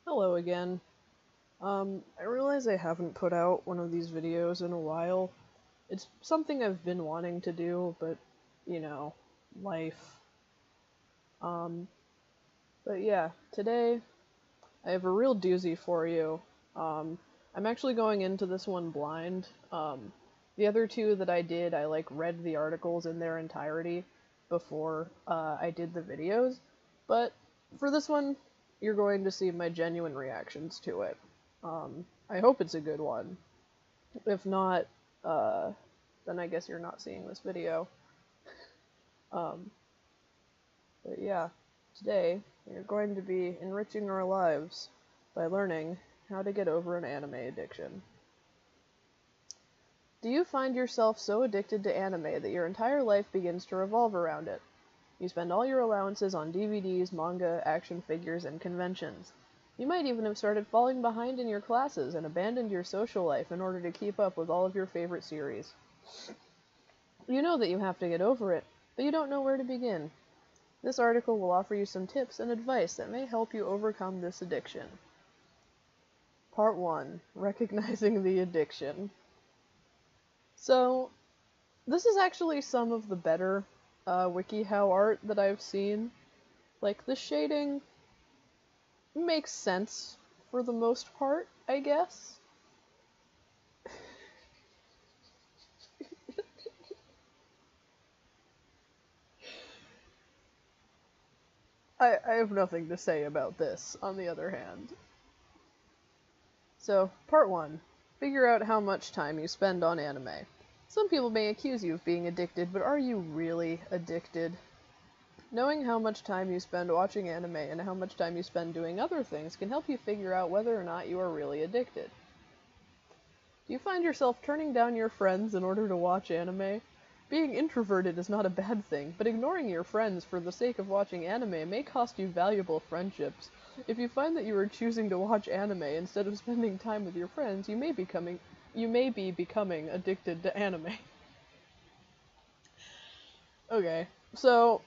Hello again. I realize I haven't put out one of these videos in a while. It's something I've been wanting to do, but, you know, life. Um, but yeah, today I have a real doozy for you. Um, I'm actually going into this one blind. The other two that I did, I read the articles in their entirety before I did the videos. But for this one, you're going to see my genuine reactions to it. I hope it's a good one. If not, uh, then I guess you're not seeing this video. Um, but yeah, today we are going to be enriching our lives by learning how to get over an anime addiction. Do you find yourself so addicted to anime that your entire life begins to revolve around it? You spend all your allowances on DVDs, manga, action figures, and conventions. You might even have started falling behind in your classes and abandoned your social life in order to keep up with all of your favorite series. You know that you have to get over it, but you don't know where to begin. This article will offer you some tips and advice that may help you overcome this addiction. Part 1. Recognizing the addiction. So, this is actually some of the better Wikihow art that I've seen. The shading makes sense for the most part, I guess. I have nothing to say about this, on the other hand. So, part 1. Figure out how much time you spend on anime. Some people may accuse you of being addicted, but are you really addicted? Knowing how much time you spend watching anime and how much time you spend doing other things can help you figure out whether or not you are really addicted. Do you find yourself turning down your friends in order to watch anime? Being introverted is not a bad thing, but ignoring your friends for the sake of watching anime may cost you valuable friendships. If you find that you are choosing to watch anime instead of spending time with your friends, you may be becoming addicted to anime. Okay, so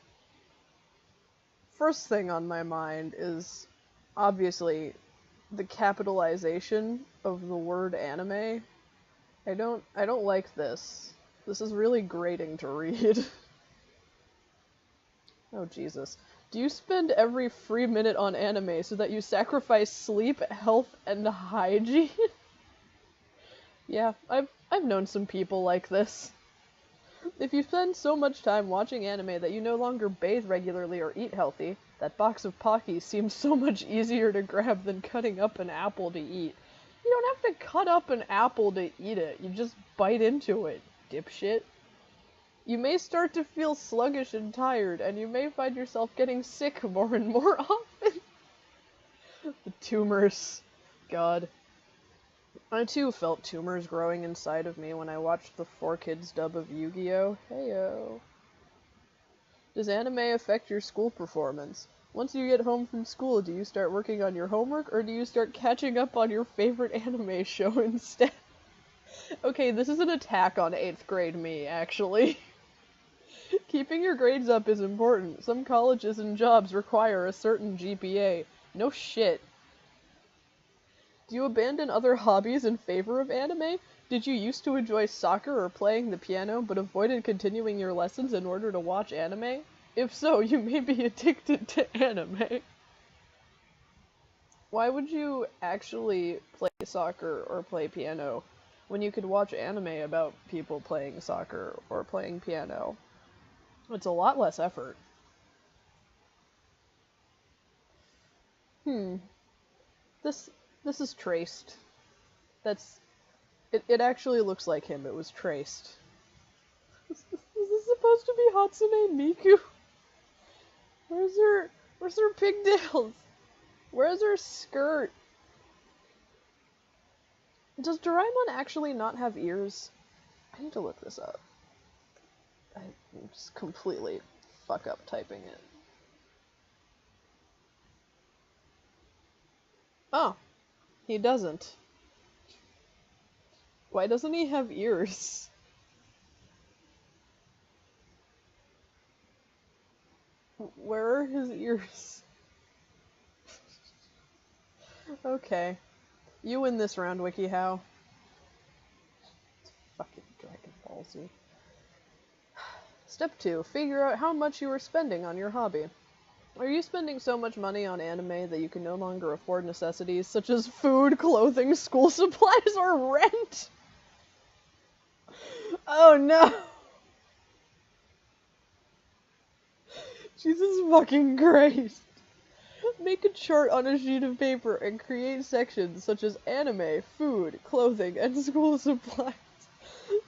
first thing on my mind is obviously the capitalization of the word anime. I don't like this. This is really grating to read. Oh, Jesus. Do you spend every free minute on anime so that you sacrifice sleep, health, and hygiene? Yeah, I've known some people like this. If you spend so much time watching anime that you no longer bathe regularly or eat healthy, that box of Pocky seems so much easier to grab than cutting up an apple to eat. You don't have to cut up an apple to eat it, you just bite into it, dipshit. You may start to feel sluggish and tired, and you may find yourself getting sick more and more often. The tumors. God. I too felt tumors growing inside of me when I watched the 4Kids dub of Yu-Gi-Oh! Heyo. Does anime affect your school performance? Once you get home from school, do you start working on your homework, or do you start catching up on your favorite anime show instead? Okay, this is an attack on 8th grade me, actually. Keeping your grades up is important. Some colleges and jobs require a certain GPA. No shit. Do you abandon other hobbies in favor of anime? Did you used to enjoy soccer or playing the piano, but avoided continuing your lessons in order to watch anime? If so, you may be addicted to anime. Why would you actually play soccer or play piano when you could watch anime about people playing soccer or playing piano? It's a lot less effort. Hmm. This this is traced. That's it actually looks like him. It was traced. Is this supposed to be Hatsune Miku? Where's her pigtails? Where's her skirt? Does Doraemon actually not have ears? I need to look this up. I just completely fuck up typing it. Oh, he doesn't. Why doesn't he have ears? Where are his ears? Okay. You win this round, Wikihow. Fucking Dragon Ball Z. Step 2. Figure out how much you are spending on your hobby. Are you spending so much money on anime that you can no longer afford necessities such as food, clothing, school supplies, or rent? Oh no! Jesus fucking Christ. Make a chart on a sheet of paper and create sections such as anime, food, clothing, and school supplies.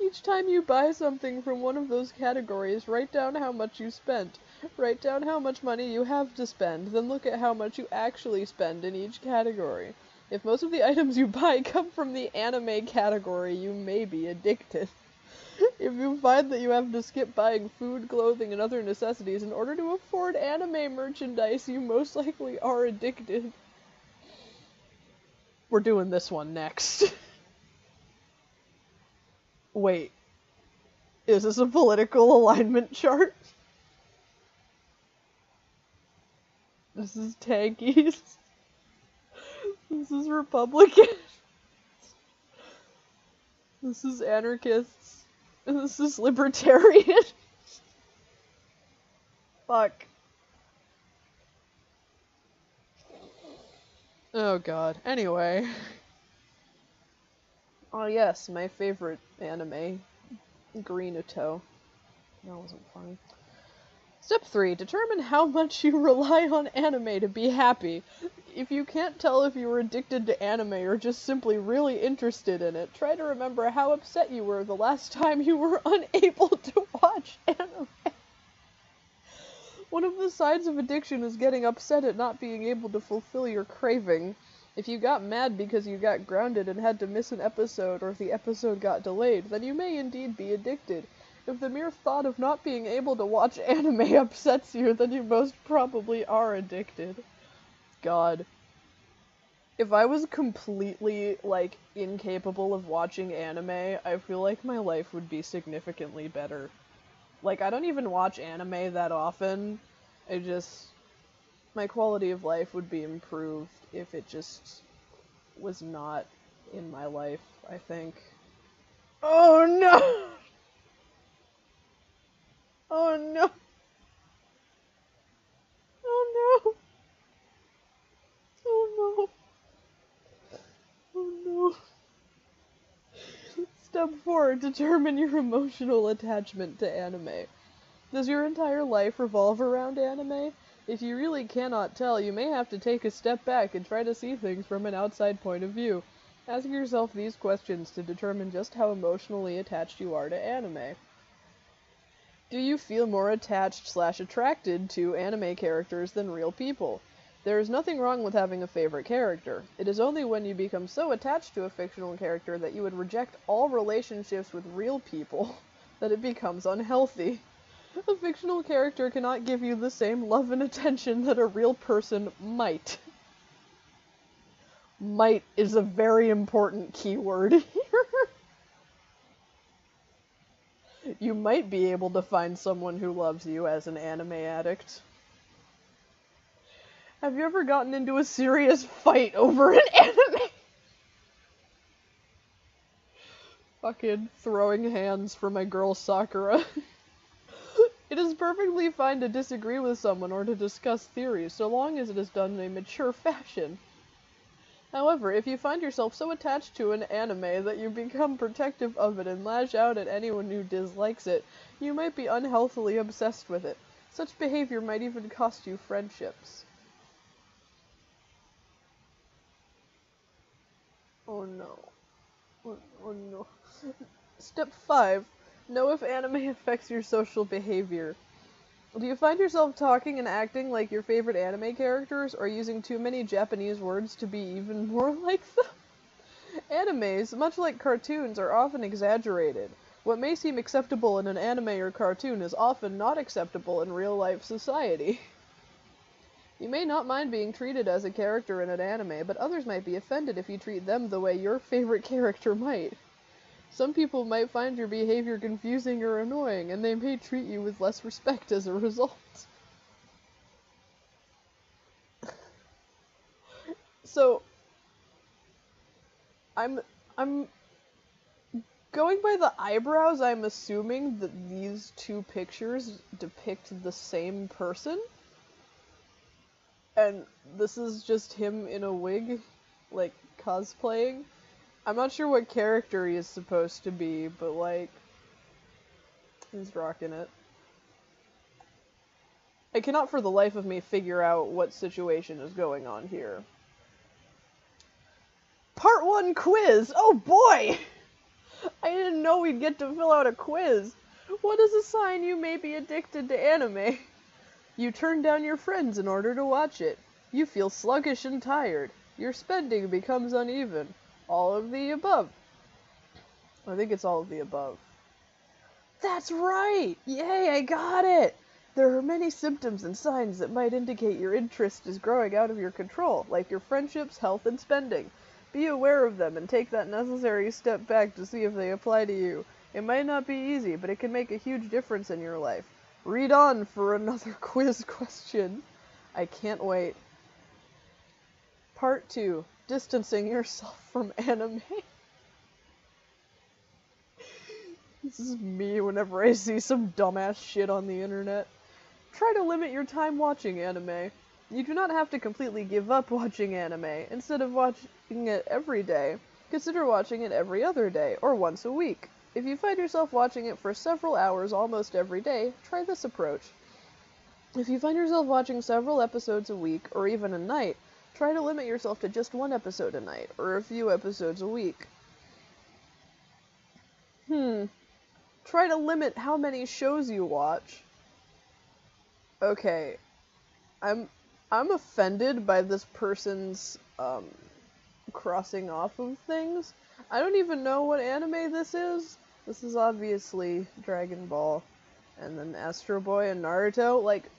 Each time you buy something from one of those categories, write down how much you spent. Write down how much money you have to spend, then look at how much you actually spend in each category. If most of the items you buy come from the anime category, you may be addicted. If you find that you have to skip buying food, clothing, and other necessities in order to afford anime merchandise, you most likely are addicted. We're doing this one next. Wait. Is this a political alignment chart? This is tankies. This is Republicans. This is anarchists. And this is libertarian. Fuck. Oh god. Anyway. Oh yes, my favorite anime. Greenuto. That wasn't funny. Step 3. Determine how much you rely on anime to be happy. If you can't tell if you were addicted to anime or just simply really interested in it, try to remember how upset you were the last time you were unable to watch anime. One of the signs of addiction is getting upset at not being able to fulfill your craving. If you got mad because you got grounded and had to miss an episode, or if the episode got delayed, then you may indeed be addicted. If the mere thought of not being able to watch anime upsets you, then you most probably are addicted. God. If I was completely, like, incapable of watching anime, I feel like my life would be significantly better. Like, I don't even watch anime that often. My quality of life would be improved if it just was not in my life, I think. Oh no! Oh no! Oh no! Oh no! Oh no! Step 4. Determine your emotional attachment to anime. Does your entire life revolve around anime? If you really cannot tell, you may have to take a step back and try to see things from an outside point of view. Ask yourself these questions to determine just how emotionally attached you are to anime. Do you feel more attached/attracted to anime characters than real people? There is nothing wrong with having a favorite character. It is only when you become so attached to a fictional character that you would reject all relationships with real people that it becomes unhealthy. A fictional character cannot give you the same love and attention that a real person might. Might is a very important keyword here. You might be able to find someone who loves you as an anime addict. Have you ever gotten into a serious fight over an anime? Fucking throwing hands for my girl Sakura. It is perfectly fine to disagree with someone or to discuss theories, so long as it is done in a mature fashion. However, if you find yourself so attached to an anime that you become protective of it and lash out at anyone who dislikes it, you might be unhealthily obsessed with it. Such behavior might even cost you friendships. Oh no. Oh no. Step 5. Know if anime affects your social behavior. Do you find yourself talking and acting like your favorite anime characters, or using too many Japanese words to be even more like them? Animes, much like cartoons, are often exaggerated. What may seem acceptable in an anime or cartoon is often not acceptable in real-life society. You may not mind being treated as a character in an anime, but others might be offended if you treat them the way your favorite character might. Some people might find your behavior confusing or annoying, and they may treat you with less respect as a result. So, I'm going by the eyebrows, I'm assuming that these two pictures depict the same person. And this is just him in a wig, like, cosplaying. I'm not sure what character he is supposed to be, but, like, he's rocking it. I cannot for the life of me figure out what situation is going on here. Part 1 quiz! Oh boy! I didn't know we'd get to fill out a quiz. What is a sign you may be addicted to anime? You turn down your friends in order to watch it. You feel sluggish and tired. Your spending becomes uneven. All of the above. I think it's all of the above. That's right! Yay, I got it! There are many symptoms and signs that might indicate your interest is growing out of your control, like your friendships, health, and spending. Be aware of them and take that necessary step back to see if they apply to you. It might not be easy, but it can make a huge difference in your life. Read on for another quiz question. I can't wait. Part 2. Distancing yourself from anime. This is me whenever I see some dumbass shit on the internet. Try to limit your time watching anime. You do not have to completely give up watching anime. Instead of watching it every day, consider watching it every other day, or once a week. If you find yourself watching it for several hours almost every day, try this approach. If you find yourself watching several episodes a week, or even a night, try to limit yourself to just one episode a night, or a few episodes a week. Try to limit how many shows you watch. Okay, I'm offended by this person's, crossing off of things. I don't even know what anime this is. This is obviously Dragon Ball, and then Astro Boy and Naruto. Like,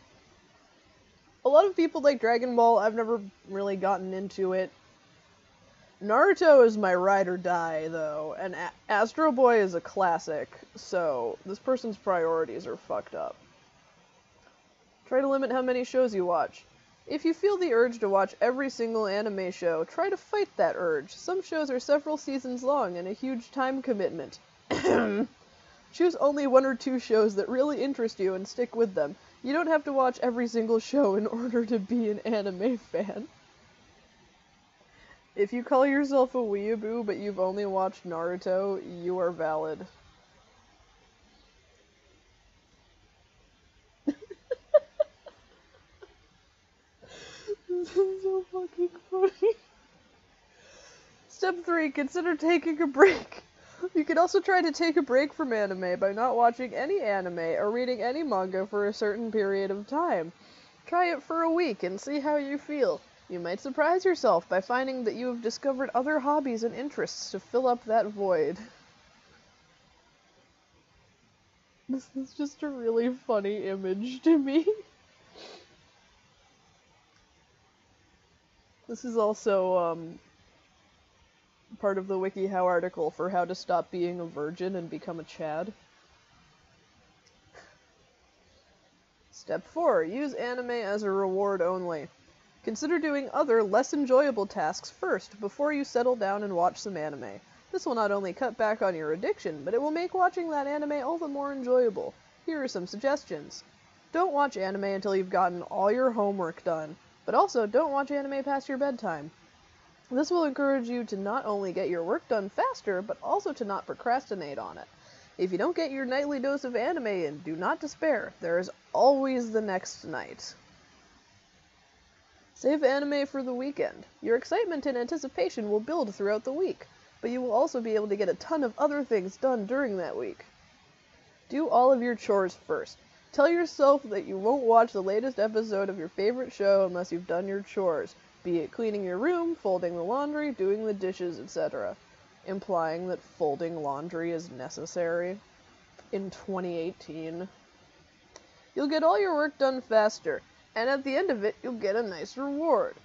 a lot of people like Dragon Ball. I've never really gotten into it. Naruto is my ride or die, though, and Astro Boy is a classic, so this person's priorities are fucked up. Try to limit how many shows you watch. If you feel the urge to watch every single anime show, try to fight that urge. Some shows are several seasons long and a huge time commitment. Choose only 1 or 2 shows that really interest you and stick with them. You don't have to watch every single show in order to be an anime fan. If you call yourself a weeaboo but you've only watched Naruto, you are valid. This is so fucking funny. Step 3. Consider taking a break. You can also try to take a break from anime by not watching any anime or reading any manga for a certain period of time. Try it for a week and see how you feel. You might surprise yourself by finding that you have discovered other hobbies and interests to fill up that void. This is just a really funny image to me. This is also, part of the Wikihow article for how to stop being a virgin and become a Chad. Step 4. Use anime as a reward only. Consider doing other, less enjoyable tasks first, before you settle down and watch some anime. This will not only cut back on your addiction, but it will make watching that anime all the more enjoyable. Here are some suggestions. Don't watch anime until you've gotten all your homework done, but also don't watch anime past your bedtime. This will encourage you to not only get your work done faster, but also to not procrastinate on it. If you don't get your nightly dose of anime in, do not despair. There is always the next night. Save anime for the weekend. Your excitement and anticipation will build throughout the week, but you will also be able to get a ton of other things done during that week. Do all of your chores first. Tell yourself that you won't watch the latest episode of your favorite show unless you've done your chores, be it cleaning your room, folding the laundry, doing the dishes, etc. Implying that folding laundry is necessary in 2018. You'll get all your work done faster, and at the end of it, you'll get a nice reward.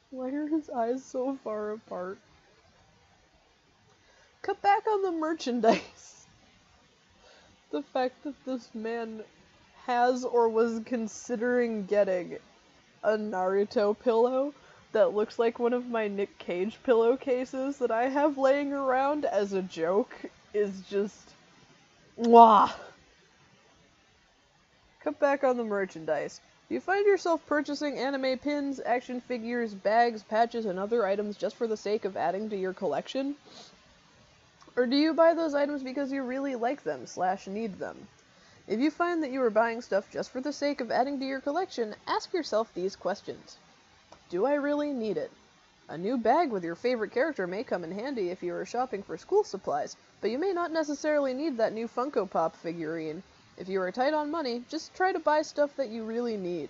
Why are his eyes so far apart? Cut back on the merchandise. The fact that this man has or was considering getting a Naruto pillow that looks like one of my Nick Cage pillowcases that I have laying around as a joke is just... Mwah! Cut back on the merchandise. Do you find yourself purchasing anime pins, action figures, bags, patches, and other items just for the sake of adding to your collection? Or do you buy those items because you really like them / need them? If you find that you are buying stuff just for the sake of adding to your collection, ask yourself these questions. Do I really need it? A new bag with your favorite character may come in handy if you are shopping for school supplies, but you may not necessarily need that new Funko Pop figurine. If you are tight on money, just try to buy stuff that you really need.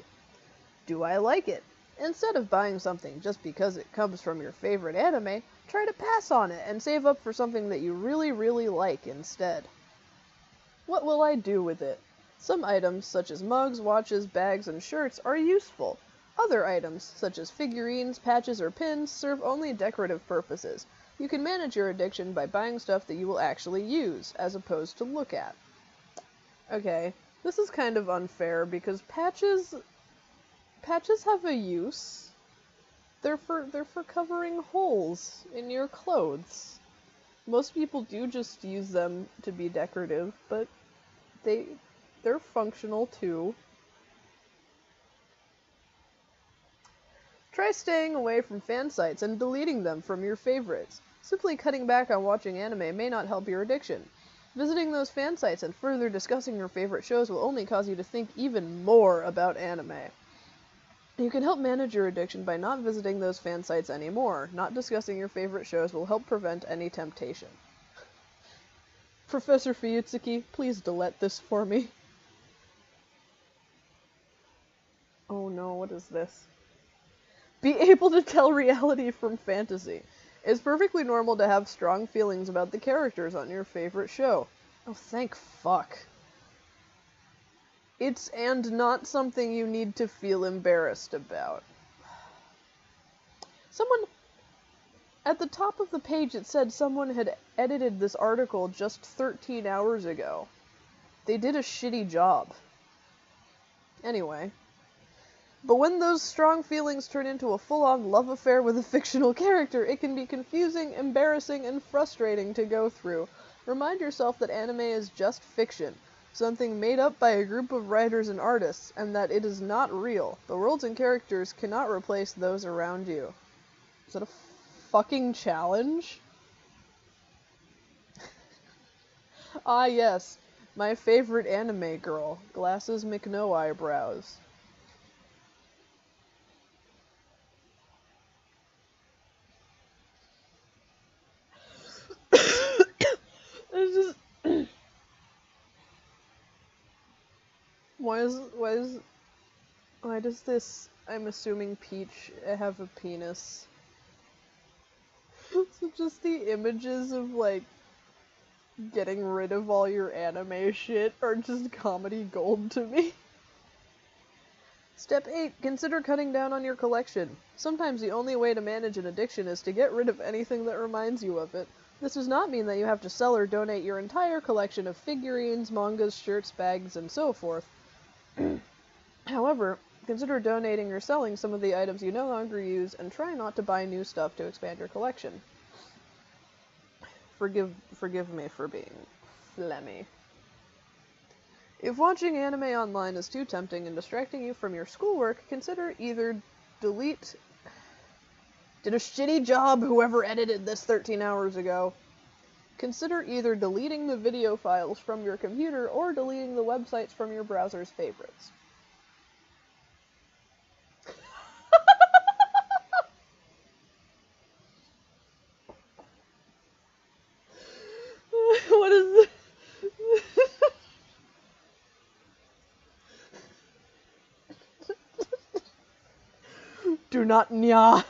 Do I like it? Instead of buying something just because it comes from your favorite anime, try to pass on it and save up for something that you really, really like instead. What will I do with it? Some items, such as mugs, watches, bags, and shirts, are useful. Other items, such as figurines, patches, or pins, serve only decorative purposes. You can manage your addiction by buying stuff that you will actually use, as opposed to look at. Okay, this is kind of unfair because patches have a use. They're for covering holes in your clothes. Most people do just use them to be decorative, but they're functional too. Try staying away from fan sites and deleting them from your favorites. Simply cutting back on watching anime may not help your addiction. Visiting those fan sites and further discussing your favorite shows will only cause you to think even more about anime. You can help manage your addiction by not visiting those fan sites anymore. Not discussing your favorite shows will help prevent any temptation. Professor Fuyutsuki, please delete this for me. Oh no, what is this? Be able to tell reality from fantasy. It's perfectly normal to have strong feelings about the characters on your favorite show. Oh, thank fuck. It's and not something you need to feel embarrassed about. At the top of the page it said someone had edited this article just 13 hours ago. They did a shitty job. Anyway. But when those strong feelings turn into a full-on love affair with a fictional character, it can be confusing, embarrassing, and frustrating to go through. Remind yourself that anime is just fiction, something made up by a group of writers and artists, and that it is not real. The worlds and characters cannot replace those around you. Is that a fucking challenge? Ah yes, my favorite anime girl, Glasses McNo Eyebrows. It's just... Why does this, I'm assuming Peach, have a penis? So just the images of, like, getting rid of all your anime shit are just comedy gold to me. Step 8. Consider cutting down on your collection. Sometimes the only way to manage an addiction is to get rid of anything that reminds you of it. This does not mean that you have to sell or donate your entire collection of figurines, mangas, shirts, bags, and so forth. However, consider donating or selling some of the items you no longer use, and try not to buy new stuff to expand your collection. Forgive me for being phlegmy. If watching anime online is too tempting and distracting you from your schoolwork, consider either delete... Did a shitty job, whoever edited this 13 hours ago. Consider either deleting the video files from your computer or deleting the websites from your browser's favorites. What is this? Do not nya.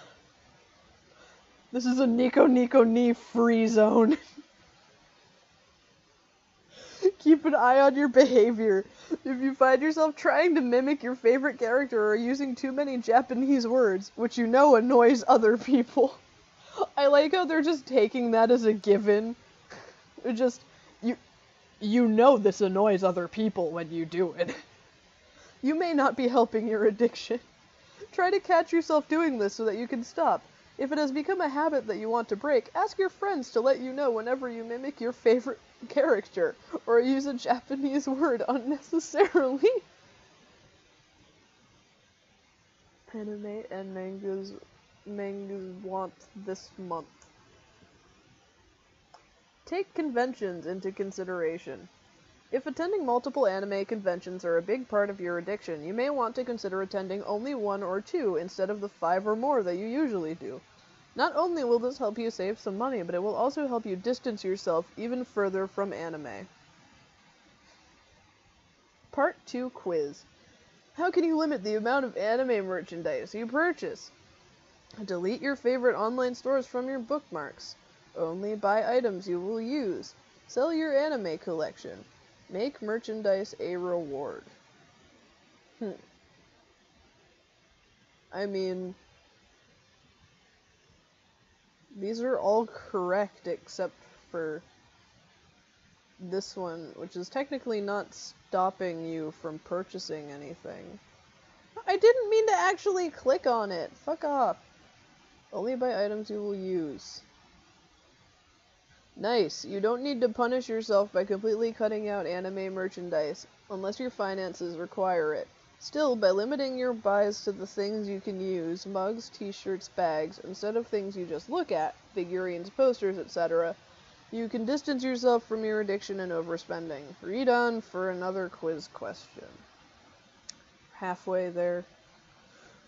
This is a Nico Ni free zone. Keep an eye on your behavior. If you find yourself trying to mimic your favorite character or using too many Japanese words, which you know annoys other people. I like how they're just taking that as a given. Just, you know this annoys other people when you do it. You may not be helping your addiction. Try to catch yourself doing this so that you can stop. If it has become a habit that you want to break, ask your friends to let you know whenever you mimic your favorite character, or use a Japanese word unnecessarily. Anime and mangas want this month. Take conventions into consideration. If attending multiple anime conventions are a big part of your addiction, you may want to consider attending only 1 or 2 instead of the 5 or more that you usually do. Not only will this help you save some money, but it will also help you distance yourself even further from anime. Part 2 quiz. How can you limit the amount of anime merchandise you purchase? Delete your favorite online stores from your bookmarks. Only buy items you will use. Sell your anime collection. Make merchandise a reward. I mean, these are all correct except for this one, which is technically not stopping you from purchasing anything. I didn't mean to actually click on it. Fuck off. Only buy items you will use. Nice. You don't need to punish yourself by completely cutting out anime merchandise, unless your finances require it. Still, by limiting your buys to the things you can use, mugs, t-shirts, bags, instead of things you just look at, figurines, posters, etc., you can distance yourself from your addiction and overspending. Read on for another quiz question. Halfway there.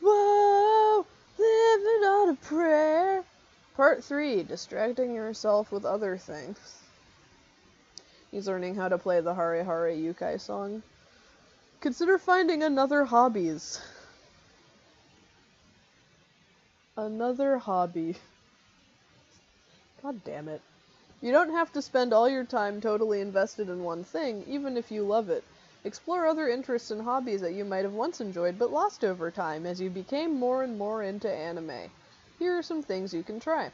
Whoa! Living on a prayer! Part 3, distracting yourself with other things. He's learning how to play the Hare Hare Yukai song. Consider finding another hobbies. Another hobby. God damn it. You don't have to spend all your time totally invested in one thing, even if you love it. Explore other interests and hobbies that you might have once enjoyed but lost over time as you became more and more into anime. Here are some things you can try.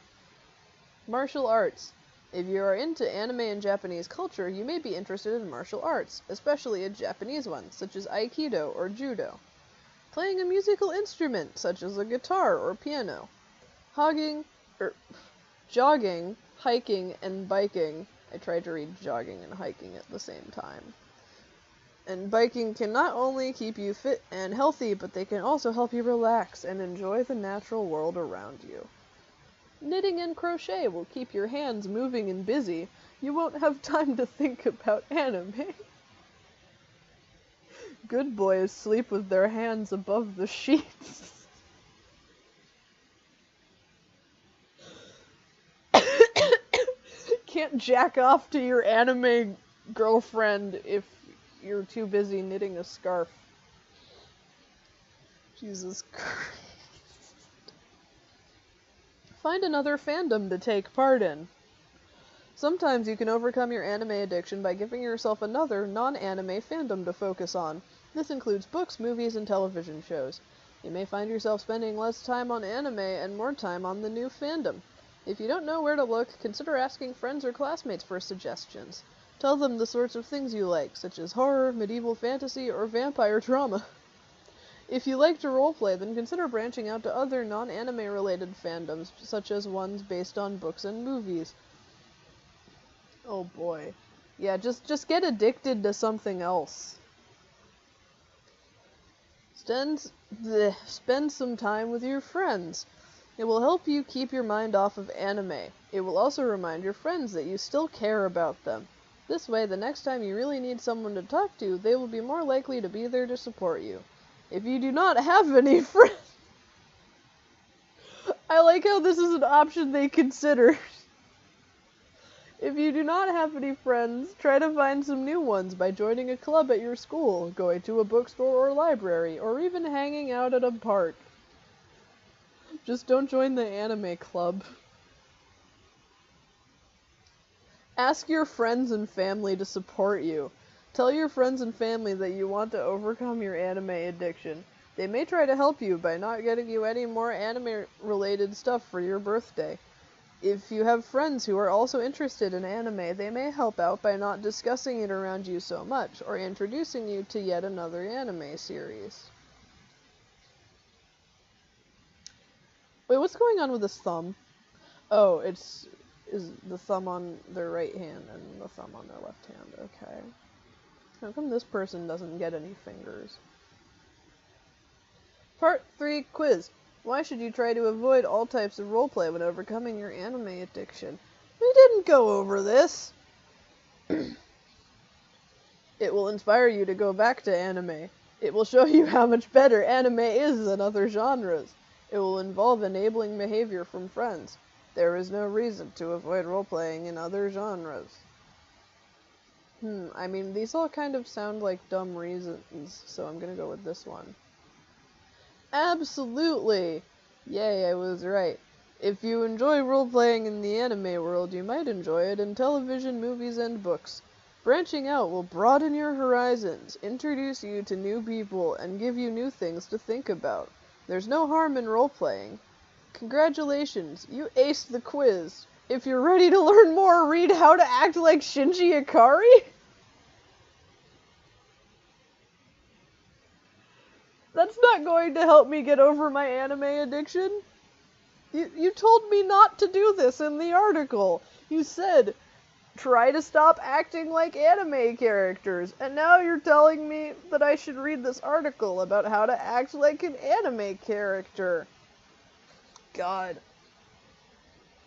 Martial arts. If you are into anime and Japanese culture, you may be interested in martial arts, especially a Japanese one, such as Aikido or Judo. Playing a musical instrument, such as a guitar or piano. Jogging, hiking, and biking. I tried to read jogging and hiking at the same time. And biking can not only keep you fit and healthy, but they can also help you relax and enjoy the natural world around you. Knitting and crochet will keep your hands moving and busy. You won't have time to think about anime. Good boys sleep with their hands above the sheets. Can't jack off to your anime girlfriend if you're too busy knitting a scarf. Jesus Christ. Find another fandom to take part in. Sometimes you can overcome your anime addiction by giving yourself another, non-anime fandom to focus on. This includes books, movies, and television shows. You may find yourself spending less time on anime and more time on the new fandom. If you don't know where to look, consider asking friends or classmates for suggestions. Tell them the sorts of things you like, such as horror, medieval fantasy, or vampire drama. If you like to roleplay, then consider branching out to other non-anime related fandoms, such as ones based on books and movies. Oh boy. Yeah, just get addicted to something else. Spend some time with your friends. It will help you keep your mind off of anime. It will also remind your friends that you still care about them. This way, the next time you really need someone to talk to, they will be more likely to be there to support you. If you do not have any friends... I like how this is an option they consider. If you do not have any friends, try to find some new ones by joining a club at your school, going to a bookstore or library, or even hanging out at a park. Just don't join the anime club. Ask your friends and family to support you. Tell your friends and family that you want to overcome your anime addiction. They may try to help you by not getting you any more anime-related stuff for your birthday. If you have friends who are also interested in anime, they may help out by not discussing it around you so much, or introducing you to yet another anime series. what's going on with this thumb? Oh, is the thumb on their right hand and the thumb on their left hand. Okay. How come this person doesn't get any fingers? Part 3 quiz. Why should you try to avoid all types of roleplay when overcoming your anime addiction? We didn't go over this. It will inspire you to go back to anime. It will show you how much better anime is than other genres. It will involve enabling behavior from friends. There is no reason to avoid roleplaying in other genres. I mean, these all kind of sound like dumb reasons, so I'm gonna go with this one. Absolutely! Yay, I was right. If you enjoy role-playing in the anime world, you might enjoy it in television, movies, and books. Branching out will broaden your horizons, introduce you to new people, and give you new things to think about. There's no harm in role-playing. Congratulations, you aced the quiz. If you're ready to learn more, read How to Act Like Shinji Ikari? That's not going to help me get over my anime addiction. You told me not to do this in the article. You said, try to stop acting like anime characters, and now you're telling me that I should read this article about how to act like an anime character. God.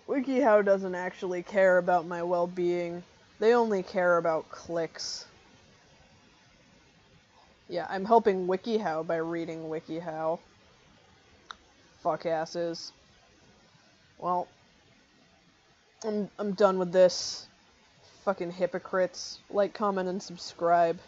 Wikihow doesn't actually care about my well-being. They only care about clicks. Yeah, I'm helping Wikihow by reading Wikihow. Fuck asses. Well, I'm done with this. Fucking hypocrites. Like, comment, and subscribe.